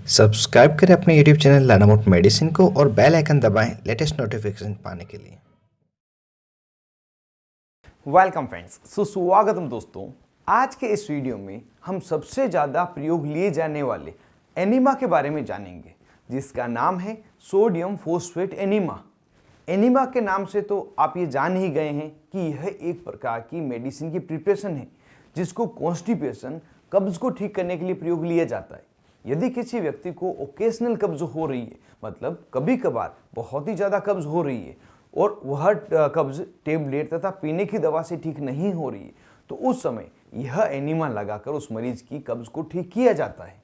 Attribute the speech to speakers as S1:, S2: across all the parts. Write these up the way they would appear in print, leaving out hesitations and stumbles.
S1: Subscribe करें अपने YouTube channel लानामोट medicine को और बेल आइकन दबाएं लेटेस्ट नोटिफिकेशन पाने के लिए।
S2: वेलकम फ्रेंड्स, सुस्वागतम दोस्तों। आज के इस वीडियो में हम सबसे ज़्यादा प्रयोग लिए जाने वाले एनीमा के बारे में जानेंगे, जिसका नाम है सोडियम फॉस्फेट एनीमा। एनीमा के नाम से तो आप ये जान ही गए हैं कि यह एक प्रकार की मेडिसिन की प्रिपरेशन है जिसको कॉन्स्टिपेशन, कब्ज को ठीक करने के लिए प्रयोग लिया जाता है। यदि किसी व्यक्ति को ओकेशनल कब्ज हो रही है, मतलब कभी कभार बहुत ही ज़्यादा कब्ज हो रही है और वह कब्ज टेबलेट तथा पीने की दवा से ठीक नहीं हो रही है, तो उस समय यह एनीमा लगाकर उस मरीज की कब्ज को ठीक किया जाता है।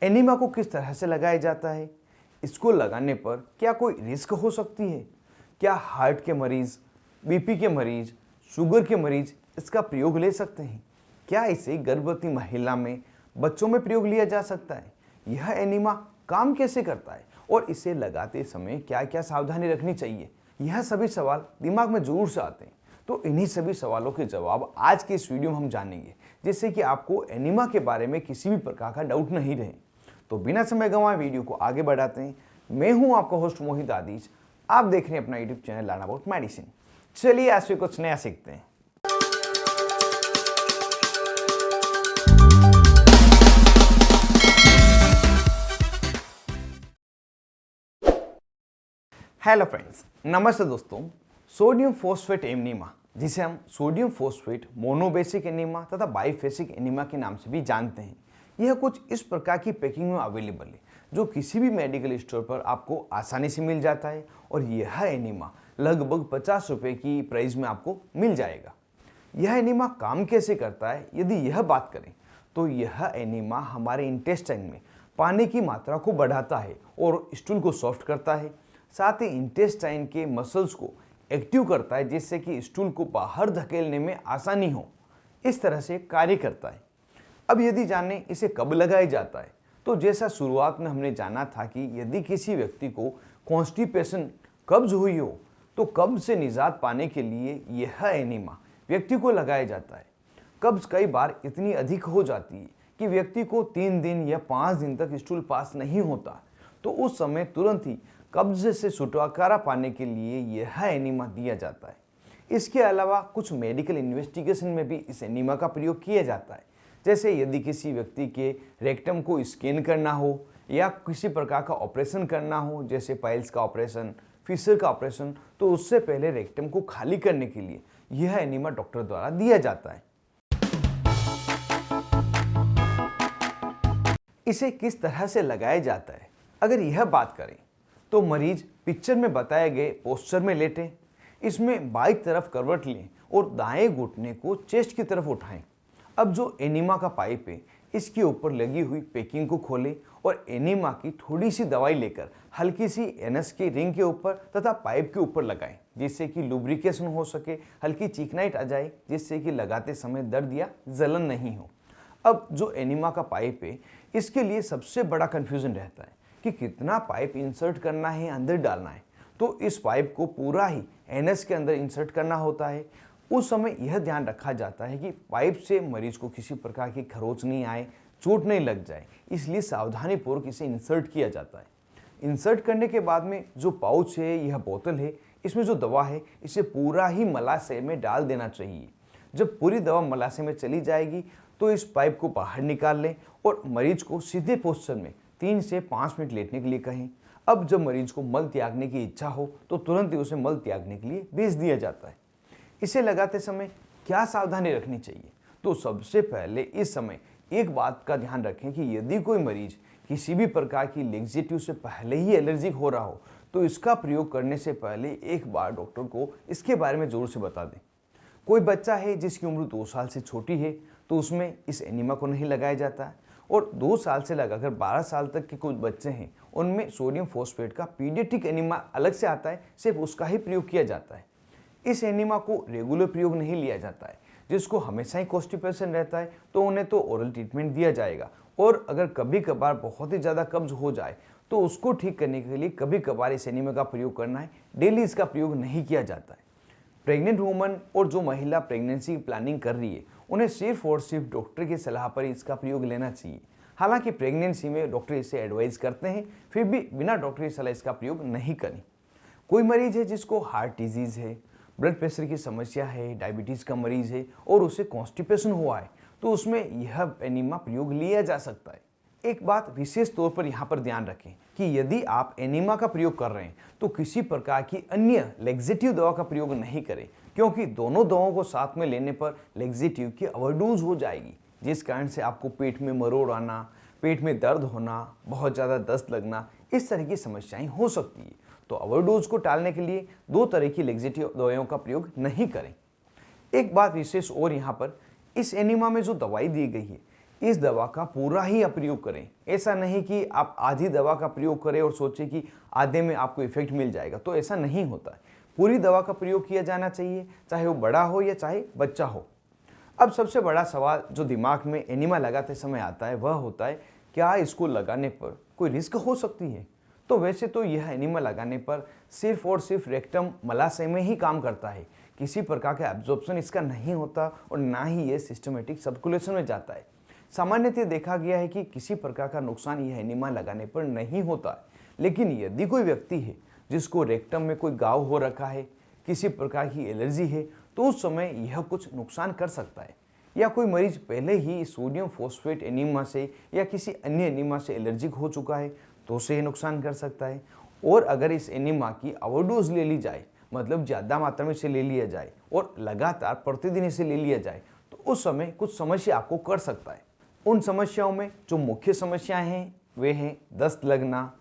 S2: एनीमा को किस तरह से लगाया जाता है? इसको लगाने पर क्या कोई रिस्क हो सकती है? क्या हार्ट के मरीज, बीपी के मरीज, शुगर के मरीज इसका प्रयोग ले सकते हैं? क्या इसे गर्भवती महिला में, बच्चों में प्रयोग लिया जा सकता है? यह एनीमा काम कैसे करता है और इसे लगाते समय क्या क्या सावधानी रखनी चाहिए? यह सभी सवाल दिमाग में जरूर से आते हैं। तो इन्हीं सभी सवालों के जवाब आज के इस वीडियो में हम जानेंगे, जिससे कि आपको एनीमा के बारे में किसी भी प्रकार का डाउट नहीं रहे। तो बिना समय गंवाए वीडियो को आगे बढ़ाते हैं। मैं हूं आपका होस्ट मोहित आदिज। आप देख रहे हैं अपना YouTube channel learn about medicine. चलिए आज से कुछ नया सीखते हैं। हेलो फ्रेंड्स, नमस्ते दोस्तों। सोडियम फॉस्फेट एनीमा, जिसे हम सोडियम फॉस्फेट मोनोबेसिक एनीमा तथा बाइफेसिक एनीमा के नाम से भी जानते हैं, यह कुछ इस प्रकार की पैकिंग में अवेलेबल है जो किसी भी मेडिकल स्टोर पर आपको आसानी से मिल जाता है। और यह एनीमा लगभग 50 रुपये की प्राइस में आपको मिल जाएगा। यह एनीमा काम कैसे करता है यदि यह बात करें, तो यह एनीमा हमारे इंटेस्टाइन में पानी की मात्रा को बढ़ाता है और स्टूल को सॉफ्ट करता है। साथ ही इंटेस्टाइन के मसल्स को एक्टिव करता है, जिससे कि स्टूल को बाहर धकेलने में आसानी हो। इस तरह से कार्य करता है। अब यदि जाने इसे कब लगाया जाता है, तो जैसा शुरुआत में हमने जाना था कि यदि किसी व्यक्ति को कॉन्स्टिपेशन, कब्ज हुई हो, तो कब्ज से निजात पाने के लिए यह एनीमा व्यक्ति को लगाया जाता है। कब्ज कई बार इतनी अधिक हो जाती है कि व्यक्ति को 3 दिन या 5 दिन तक स्टूल पास नहीं होता, तो उस समय तुरंत ही कब्ज से छुटकारा पाने के लिए यह एनीमा दिया जाता है। इसके अलावा कुछ मेडिकल इन्वेस्टिगेशन में भी इस एनीमा का प्रयोग किया जाता है। जैसे यदि किसी व्यक्ति के रेक्टम को स्कैन करना हो या किसी प्रकार का ऑपरेशन करना हो, जैसे पाइल्स का ऑपरेशन, फिशर का ऑपरेशन, तो उससे पहले रेक्टम को खाली करने के लिए यह एनीमा डॉक्टर द्वारा दिया जाता है। इसे किस तरह से लगाया जाता है, अगर यह बात करें तो मरीज पिक्चर में बताए गए पोस्चर में लेटें। इसमें बाईं तरफ करवट लें और दाएं घुटने को चेस्ट की तरफ उठाएं। अब जो एनीमा का पाइप है, इसके ऊपर लगी हुई पैकिंग को खोलें और एनीमा की थोड़ी सी दवाई लेकर हल्की सी एनएस के रिंग के ऊपर तथा पाइप के ऊपर लगाएं, जिससे कि लुब्रिकेशन हो सके, हल्की चिकनाइट आ जाए, जिससे कि लगाते समय दर्द या जलन नहीं हो। अब जो एनीमा का पाइप है, इसके लिए सबसे बड़ा कन्फ्यूजन रहता है कि कितना पाइप इंसर्ट करना है, अंदर डालना है। तो इस पाइप को पूरा ही एनएस के अंदर इंसर्ट करना होता है। उस समय यह ध्यान रखा जाता है कि पाइप से मरीज को किसी प्रकार की खरोच नहीं आए, चोट नहीं लग जाए, इसलिए सावधानी पूर्वक इसे इंसर्ट किया जाता है। इंसर्ट करने के बाद में जो पाउच है, यह बोतल है, इसमें जो दवा है, इसे पूरा ही मलाशय में डाल देना चाहिए। जब पूरी दवा मलाशय में चली जाएगी तो इस पाइप को बाहर निकाल लें और मरीज को सीधे पोस्चर में 3 से 5 मिनट लेटने के लिए कहें। अब जब मरीज को मल त्यागने की इच्छा हो तो तुरंत ही उसे मल त्यागने के लिए भेज दिया जाता है। इसे लगाते समय क्या सावधानी रखनी चाहिए? तो सबसे पहले इस समय एक बात का ध्यान रखें कि यदि कोई मरीज किसी भी प्रकार की लेक्सेटिव से पहले ही एलर्जिक हो रहा हो, तो इसका प्रयोग करने से पहले एक बार डॉक्टर को इसके बारे में जरूर से बता दें। कोई बच्चा है जिसकी उम्र 2 साल से छोटी है, तो उसमें इस एनीमा को नहीं लगाया जाता है। और 2 साल से लगाकर 12 साल तक के कुछ बच्चे हैं, उनमें सोडियम फॉस्फेट का पीडियाट्रिक एनीमा अलग से आता है, सिर्फ उसका ही प्रयोग किया जाता है। इस एनीमा को रेगुलर प्रयोग नहीं लिया जाता है। जिसको हमेशा ही कॉन्स्टिपेशन रहता है, तो उन्हें तो ओरल ट्रीटमेंट दिया जाएगा। और अगर कभी कभार बहुत ही ज़्यादा कब्ज हो जाए, तो उसको ठीक करने के लिए कभी कभार इस एनीमा का प्रयोग करना है। डेली इसका प्रयोग नहीं किया जाता है। प्रेग्नेंट वुमन और जो महिला प्रेगनेंसी की प्लानिंग कर रही है, उन्हें सिर्फ और सिर्फ डॉक्टर की सलाह पर इसका प्रयोग लेना चाहिए। हालांकि प्रेगनेंसी में डॉक्टर इसे एडवाइस करते हैं, फिर भी बिना डॉक्टरी सलाह इसका प्रयोग नहीं करें। कोई मरीज है जिसको हार्ट डिजीज़ है, ब्लड प्रेशर की समस्या है, डायबिटीज़ का मरीज है और उसे कॉन्स्टिपेशन हुआ है, तो उसमें यह एनिमा प्रयोग लिया जा सकता है। एक बात विशेष तौर पर यहाँ पर ध्यान रखें कि यदि आप एनिमा का प्रयोग कर रहे हैं तो किसी प्रकार की अन्य लेक्सेटिव दवा का प्रयोग नहीं करें, क्योंकि दोनों दवाओं को साथ में लेने पर लेक्सेटिव की ओवरडोज हो जाएगी, जिस कारण से आपको पेट में मरोड़ आना, पेट में दर्द होना, बहुत ज़्यादा दस्त लगना, इस तरह की समस्याएं हो सकती है। तो ओवरडोज को टालने के लिए 2 तरह की लेक्सेटिव दवाइयों का प्रयोग नहीं करें। एक बात विशेष और यहाँ पर, इस एनिमा में जो दवाई दी गई है इस दवा का पूरा ही प्रयोग करें। ऐसा नहीं कि आप आधी दवा का प्रयोग करें और सोचें कि आधे में आपको इफेक्ट मिल जाएगा, तो ऐसा नहीं होता है। पूरी दवा का प्रयोग किया जाना चाहिए, चाहे वो बड़ा हो या चाहे बच्चा हो। अब सबसे बड़ा सवाल जो दिमाग में एनिमा लगाते समय आता है वह होता है, क्या इसको लगाने पर कोई रिस्क हो सकती है? तो वैसे तो यह एनिमा लगाने पर सिर्फ और सिर्फ रेक्टम मलाशय में ही काम करता है, किसी प्रकार का एब्जॉर्प्शन इसका नहीं होता और ना ही ये सिस्टमेटिक सर्कुलेशन में जाता है। सामान्यतः देखा गया है कि किसी प्रकार का नुकसान यह एनिमा लगाने पर नहीं होता है, लेकिन यदि कोई व्यक्ति है जिसको रेक्टम में कोई घाव हो रखा है, किसी प्रकार की एलर्जी है, तो उस समय यह कुछ नुकसान कर सकता है। या कोई मरीज पहले ही सोडियम फॉस्फेट एनीमा से या किसी अन्य एनीमा से एलर्जिक हो चुका है, तो उसे नुकसान कर सकता है। और अगर इस एनीमा की ओवरडोज ले ली जाए, मतलब ज़्यादा मात्रा में इसे ले लिया जाए और लगातार प्रतिदिन इसे ले लिया जाए, तो उस समय कुछ समस्या आपको कर सकता है। उन समस्याओं में जो मुख्य समस्याएं हैं वे हैं दस्त लगना,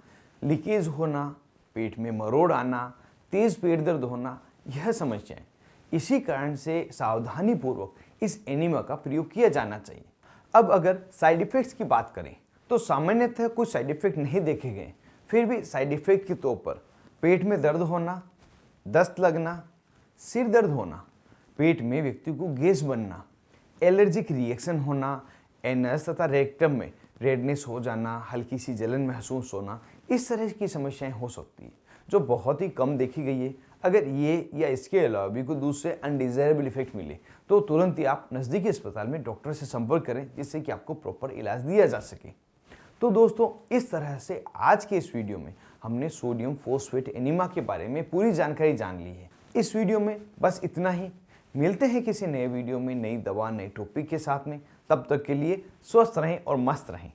S2: लीकेज होना, पेट में मरोड़ आना, तेज पेट दर्द होना, यह समस्याएं। इसी कारण से सावधानी पूर्वक इस एनीमा का प्रयोग किया जाना चाहिए। अब अगर साइड इफ़ेक्ट्स की बात करें तो सामान्यतः कुछ साइड इफ़ेक्ट नहीं देखे गए, फिर भी साइड इफ़ेक्ट के तौर पर पेट में दर्द होना, दस्त लगना, सिर दर्द होना, पेट में व्यक्ति को गैस बनना, एलर्जिक रिएक्शन होना, एनस तथा रेक्टम में रेडनेस हो जाना, हल्की सी जलन महसूस होना, इस तरह की समस्याएं हो सकती है जो बहुत ही कम देखी गई है। अगर ये या इसके अलावा भी कोई दूसरे अनडिजायरेबल इफेक्ट मिले तो तुरंत ही आप नज़दीकी अस्पताल में डॉक्टर से संपर्क करें, जिससे कि आपको प्रॉपर इलाज दिया जा सके। तो दोस्तों, इस तरह से आज के इस वीडियो में हमने सोडियम फॉस्फेट एनीमा के बारे में पूरी जानकारी जान ली है। इस वीडियो में बस इतना ही। मिलते हैं किसी नए वीडियो में नई दवा नए टॉपिक के साथ में। तब तक के लिए स्वस्थ रहें और मस्त रहें।